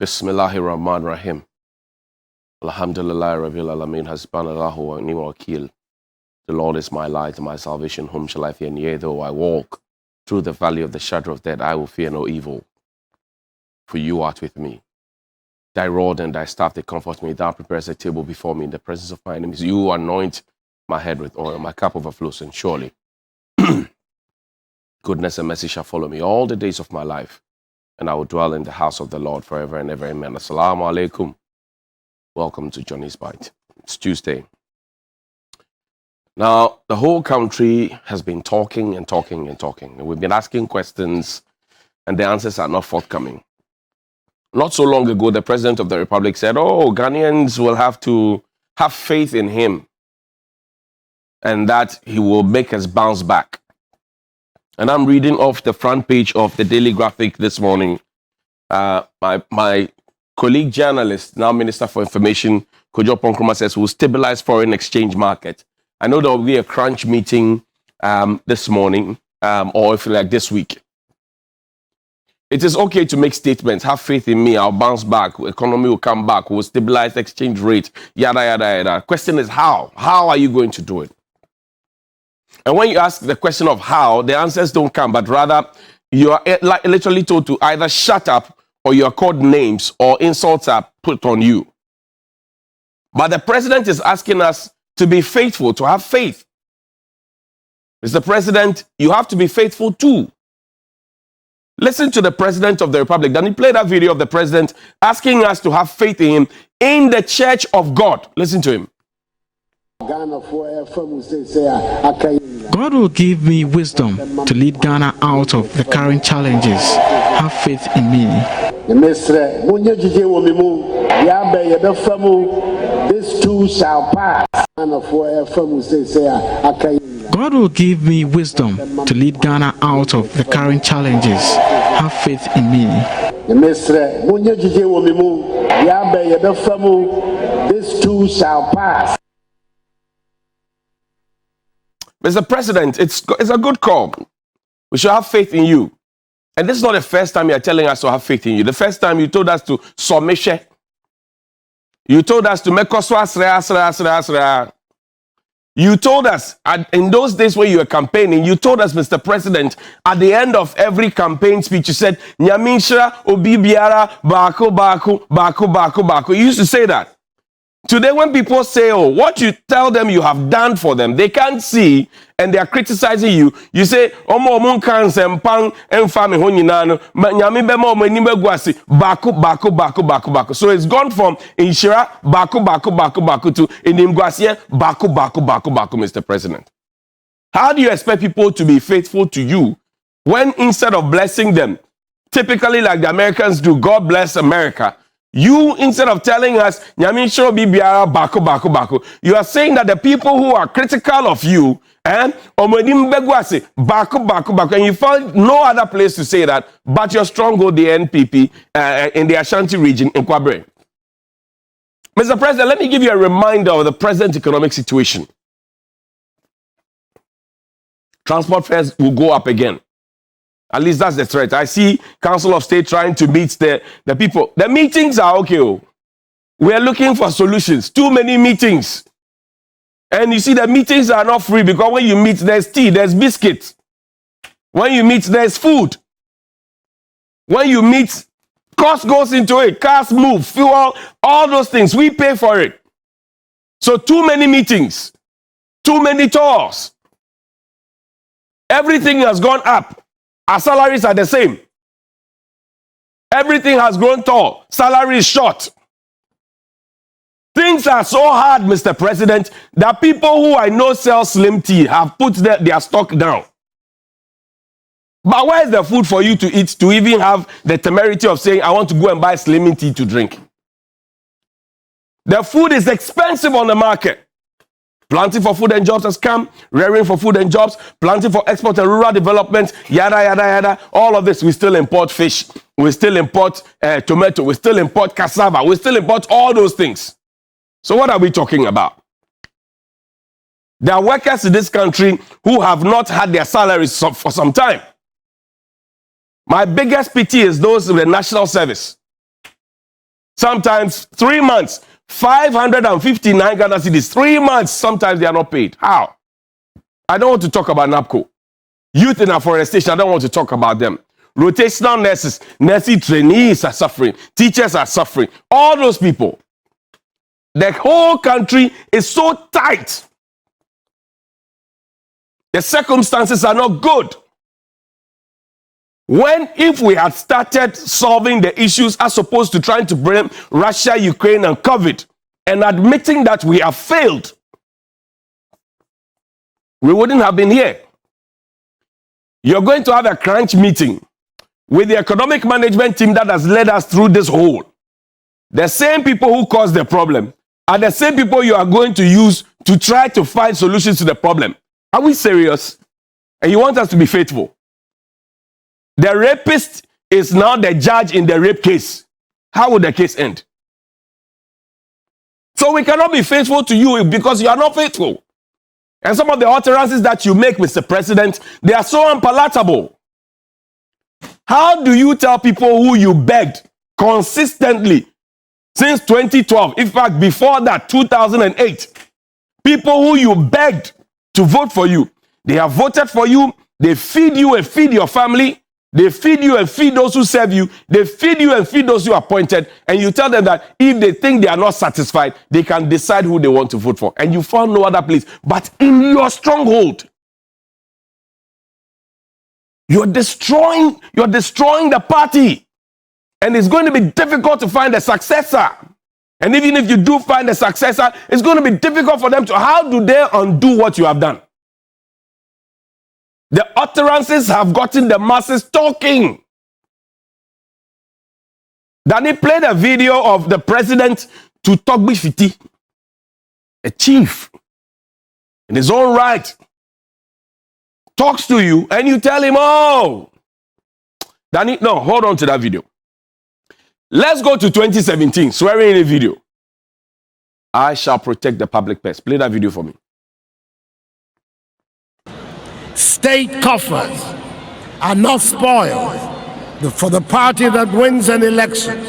Bismillahirrahmanirrahim. Alhamdulillah Rabbil Alameen Hasbanallahu wa ni'mal wakeel. The Lord is my light and my salvation. Whom shall I fear? Yea, though I walk through the valley of the shadow of death, I will fear no evil. For you art with me. Thy rod and thy staff, they comfort me. Thou preparest a table before me in the presence of my enemies. You anoint my head with oil. My cup overflows, and surely goodness and mercy shall follow me all the days of my life. And I will dwell in the house of the Lord forever and ever. Amen. Assalamu alaikum. Welcome to Johnny's Bite. It's Tuesday. Now, the whole country has been talking and talking and talking. And we've been asking questions, and the answers are not forthcoming. Not so long ago, the President of the Republic said, Ghanaians will have to have faith in him and that he will make us bounce back. And I'm reading off the front page of the Daily Graphic this morning. My colleague journalist, now Minister for Information, Kojo Ponkroma, says we'll stabilize foreign exchange market. I know there will be a crunch meeting this morning, or if you like this week. It is okay to make statements. Have faith in me. I'll bounce back. Economy will come back. We'll stabilize exchange rate. Yada, yada, yada. Question is how? How are you going to do it? And when you ask the question of how, the answers don't come, but rather you are literally told to either shut up or you are called names or insults are put on you. But the president is asking us to be faithful, to have faith. Mr. President, you have to be faithful too. Listen to the President of the Republic. Then he played that video of the president asking us to have faith in him in the church of God. Listen to him. God will give me wisdom to lead Ghana out of the current challenges. Have faith in me. This too shall pass. God will give me wisdom to lead Ghana out of the current challenges. Have faith in me. This too shall pass. Mr. President, it's a good call. We should have faith in you. And this is not the first time you're telling us to have faith in you. The first time you told us to submission. You told us to make us. You told us, in those days when you were campaigning, you told us, Mr. President, at the end of every campaign speech, you said, Nyaminsha, Obi Biara, Bako, Bako, Bako, Bako, Bako. You used to say that. Today, when people say, what you tell them you have done for them, they can't see and they are criticizing you. You say, Bako, Bako. So it's gone from Inshira, Bako to Inimgwasie, Bako, Mr. President. How do you expect people to be faithful to you when instead of blessing them, typically like the Americans do, God bless America, you, instead of telling us, Bako, you are saying that the people who are critical of you, and you found no other place to say that but your stronghold, the NPP, in the Ashanti region in Kwabre. Mr. President, let me give you a reminder of the present economic situation. Transport fares will go up again. At least that's the threat. I see Council of State trying to meet the people. The meetings are okay. We are looking for solutions. Too many meetings. And you see, the meetings are not free because when you meet, there's tea, there's biscuits. When you meet, there's food. When you meet, cost goes into it. Cars move, fuel, all those things. We pay for it. So too many meetings. Too many tours. Everything has gone up. Our salaries are the same. Everything has grown tall. Salary is short. Things are so hard, Mr. President, that people who I know sell slim tea have put their stock down. But where is the food for you to eat to even have the temerity of saying, I want to go and buy slim tea to drink? The food is expensive on the market. Planting for food and jobs has come, rearing for food and jobs, planting for export and rural development, yada, yada, yada. All of this, we still import fish. We still import tomato. We still import cassava. We still import all those things. So what are we talking about? There are workers in this country who have not had their salaries for some time. My biggest pity is those in the national service. Sometimes 3 months, 559 Ghana cedis. 3 months, sometimes they are not paid. How? I don't want to talk about NAPCO. Youth in afforestation, I don't want to talk about them. Rotational nurses, nursing trainees are suffering. Teachers are suffering. All those people. The whole country is so tight. The circumstances are not good. If we had started solving the issues as opposed to trying to blame Russia, Ukraine, and COVID, and admitting that we have failed, we wouldn't have been here. You're going to have a crunch meeting with the economic management team that has led us through this hole. The same people who caused the problem are the same people you are going to use to try to find solutions to the problem. Are we serious? And you want us to be faithful? The rapist is now the judge in the rape case. How would the case end? So we cannot be faithful to you because you are not faithful. And some of the utterances that you make, Mr. President, they are so unpalatable. How do you tell people who you begged consistently since 2012, in fact, before that, 2008, people who you begged to vote for you, they have voted for you, they feed you and feed your family, they feed you and feed those who serve you, they feed you and feed those who are appointed, and you tell them that if they think they are not satisfied, they can decide who they want to vote for. And you found no other place but in your stronghold. You're destroying the party. And it's going to be difficult to find a successor. And even if you do find a successor, it's going to be difficult for them to, how do they undo what you have done? The utterances have gotten the masses talking. Danny played a video of the president to Togbi Fiti, a chief, in his own right, talks to you and you tell him, oh, Danny, no, hold on to that video. Let's go to 2017, swearing in a video. I shall protect the public purse. Play that video for me. State coffers are not spoiled for the party that wins an election,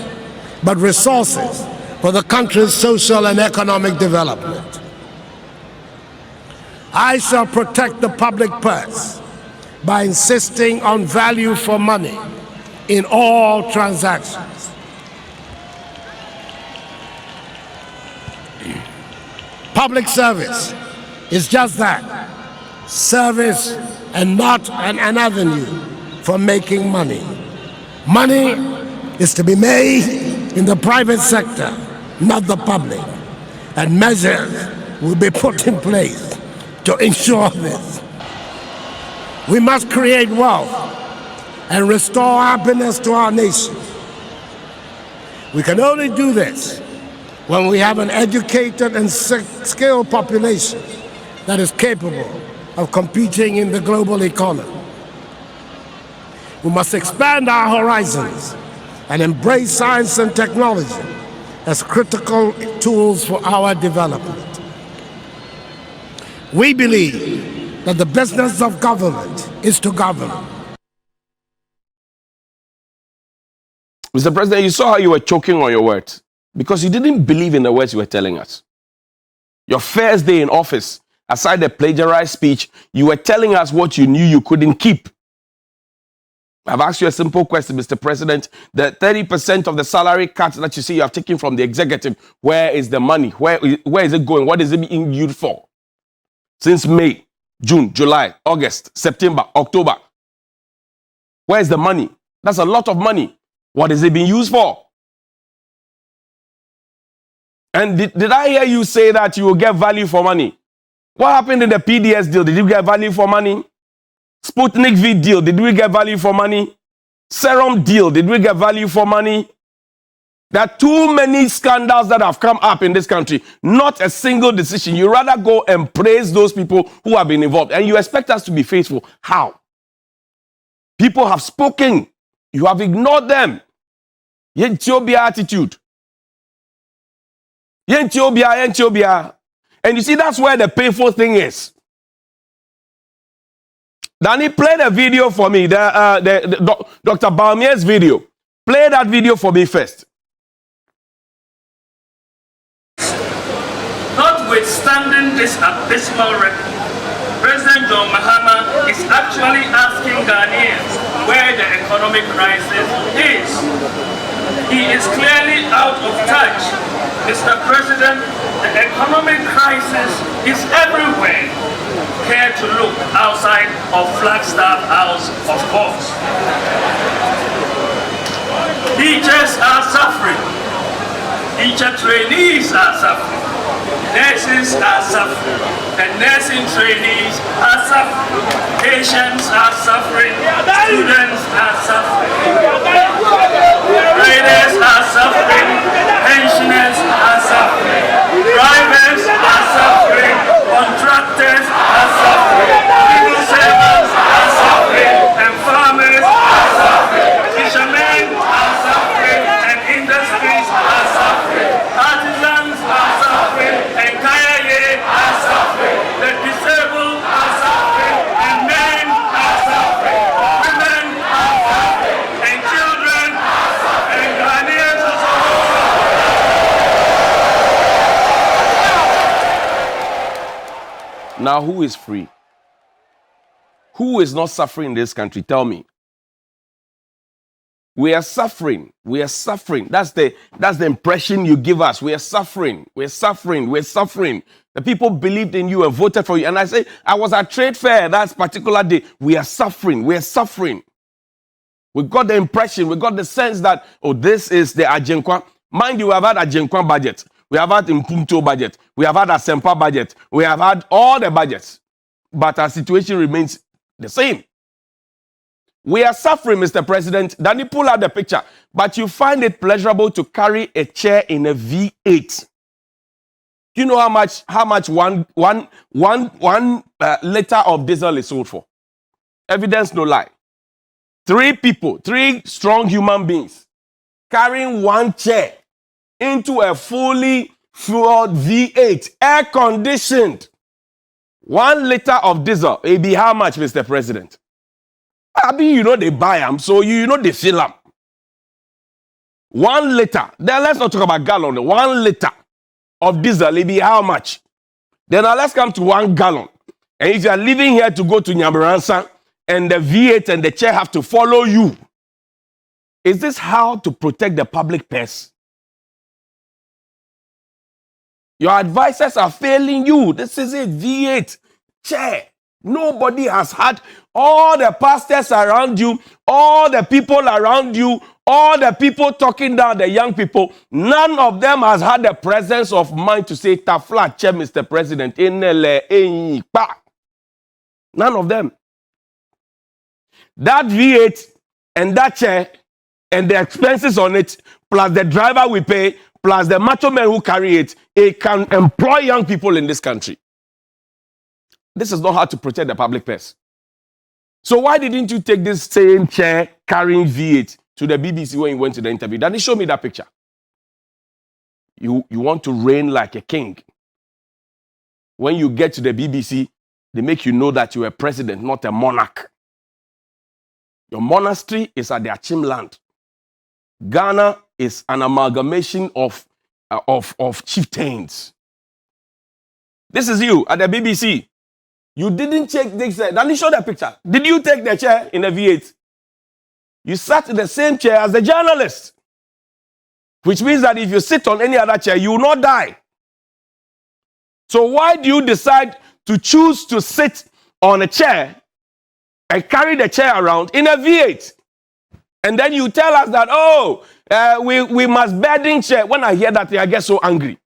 but resources for the country's social and economic development. I shall protect the public purse by insisting on value for money in all transactions. Public service is just that. Service and not an avenue for making money. Money is to be made in the private sector, not the public. And measures will be put in place to ensure this. We must create wealth and restore happiness to our nation. We can only do this when we have an educated and skilled population that is capable of competing in the global economy. We must expand our horizons and embrace science and technology as critical tools for our development. We believe that the business of government is to govern. Mr. President, you saw how you were choking on your words because you didn't believe in the words you were telling us. Your first day in office, aside the plagiarized speech, you were telling us what you knew you couldn't keep. I've asked you a simple question, Mr. President. The 30% of the salary cuts that you see you have taken from the executive, where is the money? Where is it going? What is it being used for? Since May, June, July, August, September, October. Where is the money? That's a lot of money. What is it being used for? And did I hear you say that you will get value for money? What happened in the PDS deal? Did you get value for money? Sputnik V deal, did we get value for money? Serum deal, did we get value for money? There are too many scandals that have come up in this country. Not a single decision. You rather go and praise those people who have been involved. And you expect us to be faithful. How? People have spoken. You have ignored them. Yentobia attitude. Yentobia. And you see, that's where the painful thing is. Danny, play the video for me, Dr. Balmier's video. Play that video for me first. Notwithstanding this abysmal record, President John Mahama is actually asking Ghanaians where the economic crisis is. He is clearly out of touch. Mr. President, the economic crisis is everywhere. Care to look outside of Flagstaff House, of course. Teachers are suffering. Teacher trainees are suffering. Nurses are suffering. The nursing trainees are suffering. Patients are suffering. Students are suffering. Traders are suffering. Pensioners are suffering. Drivers are suffering. Contractors are suffering. Civil servants are suffering. And farmers are suffering. Fishermen are suffering. And industries are suffering. Artisans are suffering. And Kayaye are suffering. The disabled are suffering. And men are suffering. Women are suffering. And children are suffering. And Ghanaians are suffering. Now, who is free? Who is not suffering in this country? Tell me. We are suffering. We are suffering. That's the impression you give us. We are suffering. We're suffering. We're suffering. The people believed in you and voted for you. And I say, I was at trade fair that particular day. We are suffering. We are suffering. We got the impression, we got the sense that, oh, this is the Ajenkwa. Mind you, we have had Ajenkwa budget. We have had Impunto budget. We have had a Sempa budget. We have had all the budgets. But our situation remains the same. We are suffering, Mr. President. Danny, pull out the picture. But you find it pleasurable to carry a chair in a V8. Do you know how much one liter of diesel is sold for? Evidence, no lie. 3 people, 3 strong human beings, carrying one chair into a fully fueled V8, air-conditioned. 1 liter of diesel, it be how much, Mr. President? I mean, you know they buy them, so you know they fill them. 1 liter. Then let's not talk about gallon. 1 liter of diesel, it be how much? Then now let's come to 1 gallon. And if you are leaving here to go to Nyamiransa, and the V8 and the chair have to follow you, is this how to protect the public purse? Your advisors are failing you. This is a V8 chair. Nobody has had, all the pastors around you, all the people around you, all the people talking down the young people, none of them has had the presence of mind to say, Tafla chair, Mr. President. None of them. That V8 and that chair and the expenses on it, plus the driver we pay, plus the macho men who carry it, it can employ young people in this country. This is not how to protect the public purse. So why didn't you take this same chair carrying V8 to the BBC when you went to the interview? Danny, show me that picture. You want to reign like a king. When you get to the BBC, they make you know that you're a president, not a monarch. Your monastery is at the Achim land. Ghana is an amalgamation of chieftains. This is you at the BBC. You didn't take this. Let me show that picture. Did you take the chair in the V8? You sat in the same chair as the journalist. Which means that if you sit on any other chair, you will not die. So why do you decide to choose to sit on a chair and carry the chair around in a V8? And then you tell us that, oh, we must bedding chair. When I hear that, I get so angry.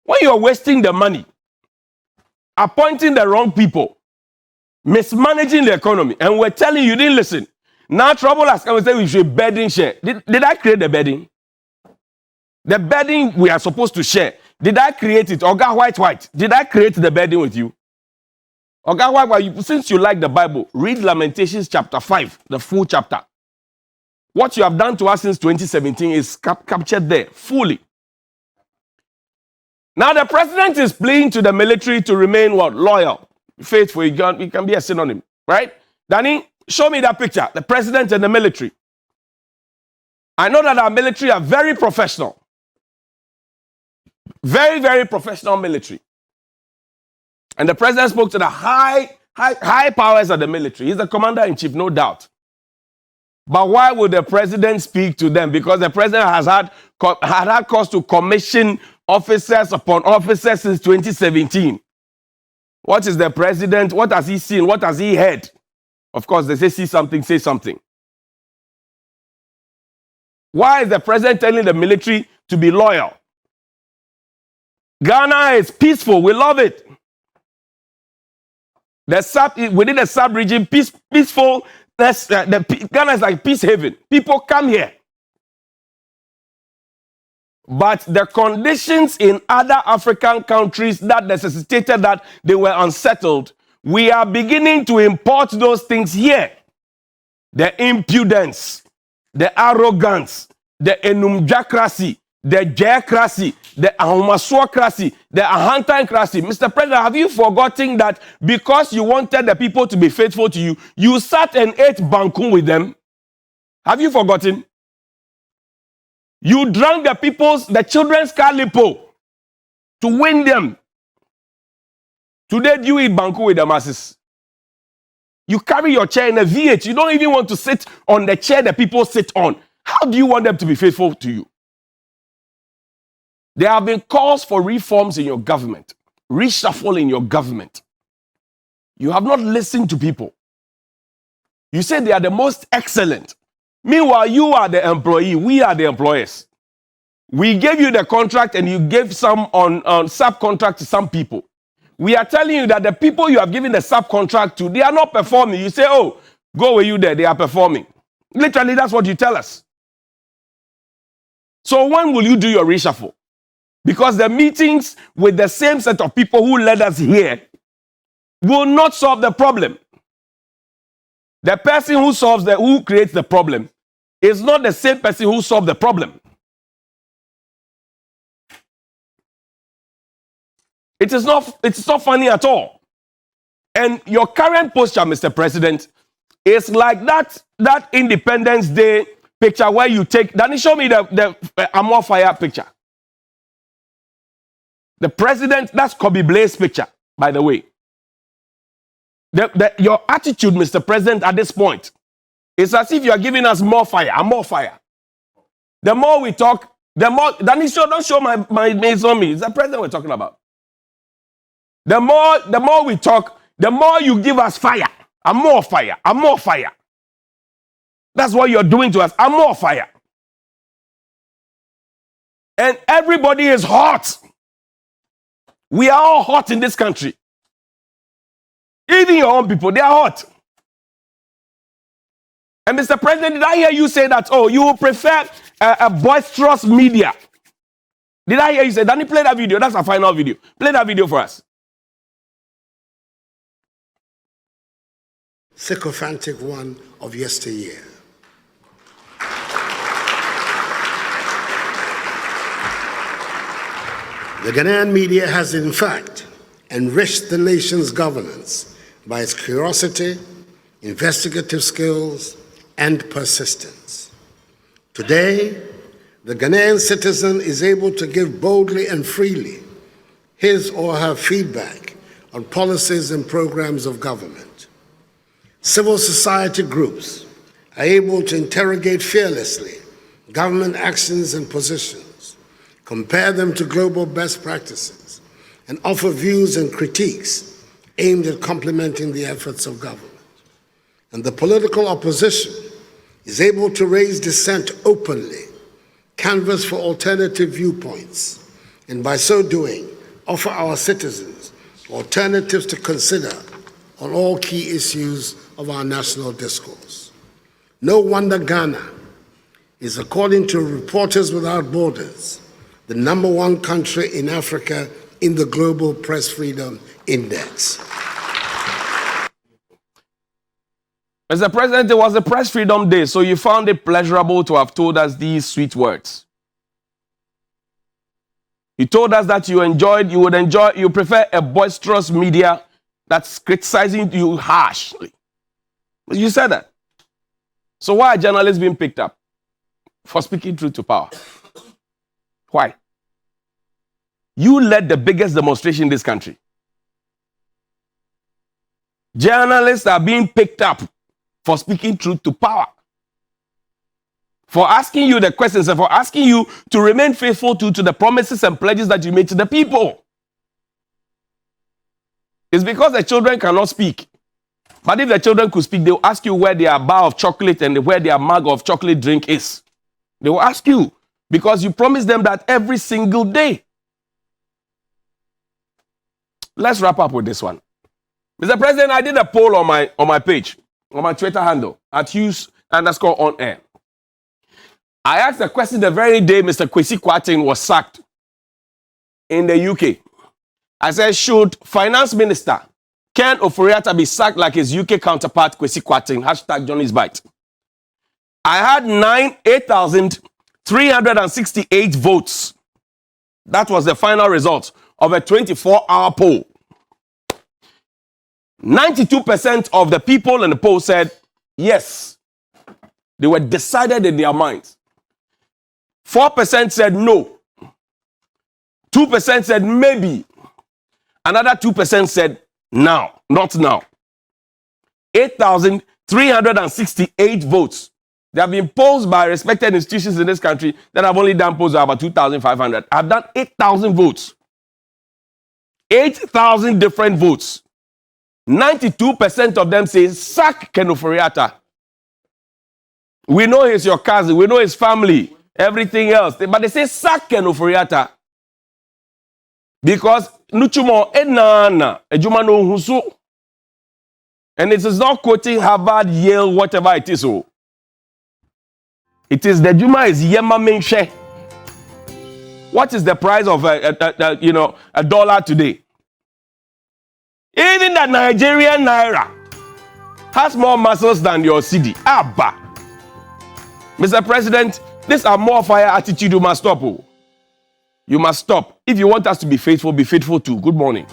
When you're wasting the money, appointing the wrong people, mismanaging the economy, and we're telling you didn't listen. Now trouble has come and say we should bedding share. Did I create the bedding? The bedding we are supposed to share. Did I create it? Oga White. Did I create the bedding with you? Oga White, since you like the Bible, read Lamentations chapter 5, the full chapter. What you have done to us since 2017 is captured there fully. Now the president is pleading to the military to remain what? Loyal, faithful. It can be a synonym, right? Danny, show me that picture, the president and the military. I know that our military are very professional. Very, very professional military. And the president spoke to the high powers of the military. He's the commander-in-chief, no doubt. But why would the president speak to them? Because the president has had cause to commission officers upon officers since 2017. What is the president? What has he seen? What has he heard? Of course, they say see something, say something. Why is the president telling the military to be loyal? Ghana is peaceful. We love it. Within the sub-region, peaceful. Ghana is like peace haven. People come here. But the conditions in other African countries that necessitated that they were unsettled, we are beginning to import those things here. The impudence, the arrogance, the enumjacracy, the jayacracy, the ahomaswacracy, the ahantancracy. Mr. President, have you forgotten that because you wanted the people to be faithful to you, you sat and ate bankun with them? Have you forgotten? You drank the children's calipo to win them. Today, do you eat banku with the masses? You carry your chair in a V8. You don't even want to sit on the chair that people sit on. How do you want them to be faithful to you? There have been calls for reforms in your government, reshuffle in your government. You have not listened to people. You say they are the most excellent. Meanwhile, you are the employee, we are the employers. We gave you the contract and you gave some on subcontract to some people. We are telling you that the people you have given the subcontract to, they are not performing. You say, oh, go where you there, they are performing. Literally, that's what you tell us. So when will you do your reshuffle? Because the meetings with the same set of people who led us here will not solve the problem. The person who creates the problem is not the same person who solved the problem. It's not funny at all. And your current posture, Mr. President, is like that Independence Day picture where you take. Danny, show me the Amor Fire picture. The president, that's Kobe Blaze picture, by the way. Your attitude, Mr. President, at this point, is as if you are giving us more fire and more fire. The more we talk, the more. Danny, don't show my mates on me. It's the president we're talking about. The more we talk, the more you give us fire and more fire and more fire. That's what you're doing to us. And more fire. And everybody is hot. We are all hot in this country. Even your own people, they are hot. And Mr. President, did I hear you say that, oh, you prefer a boisterous media? Did I hear you say, Danny, play that video? That's our final video. Play that video for us. Sycophantic one of yesteryear. The Ghanaian media has, in fact, enriched the nation's governance by its curiosity, investigative skills, and persistence. Today, the Ghanaian citizen is able to give boldly and freely his or her feedback on policies and programs of government. Civil society groups are able to interrogate fearlessly government actions and positions, compare them to global best practices, and offer views and critiques aimed at complementing the efforts of government. And the political opposition is able to raise dissent openly, canvass for alternative viewpoints, and by so doing, offer our citizens alternatives to consider on all key issues of our national discourse. No wonder Ghana is, according to Reporters Without Borders, the #1 country in Africa in the Global Press Freedom Index. Mr. President, it was a Press Freedom Day, so you found it pleasurable to have told us these sweet words. You told us that you prefer a boisterous media that's criticizing you harshly. You said that. So why are journalists being picked up for speaking truth to power? Why? You led the biggest demonstration in this country. Journalists are being picked up for speaking truth to power, for asking you the questions and for asking you to remain faithful to the promises and pledges that you made to the people. It's because the children cannot speak. But if the children could speak, they will ask you where their bar of chocolate and where their mug of chocolate drink is. They will ask you because you promised them that every single day. Let's wrap up with this one. Mr. President, I did a poll on my page, on my Twitter handle, at Hughes_on-air. I asked the question the very day Mr. Kwesi Kwarteng was sacked in the UK. I said, should Finance Minister Ken Ofori-Atta be sacked like his UK counterpart Kwesi Kwarteng? # Johnny's Bite. I had 8,368 votes. That was the final result of a 24-hour poll. 92% of the people in the poll said yes. They were decided in their minds. 4% said no. 2% said maybe. Another 2% said now, not now. 8,368 votes. They have been polls by respected institutions in this country that have only done polls of about 2,500. I've done 8,000 votes. 8,000 different votes. 92% of them say sack Ken Ofori-Atta. We know he's your cousin. We know his family. Everything else. But they say sack Ken Ofori-Atta. Because Nuchumo enana ejuma no husu. And it is not quoting Harvard, Yale, whatever it is. It is the Juma is Yema Menshe. What is the price of a dollar today? Even the Nigerian naira has more muscles than your CD. Abba. Mr. President, this more fire attitude you must stop. You must stop. If you want us to be faithful too. Good morning.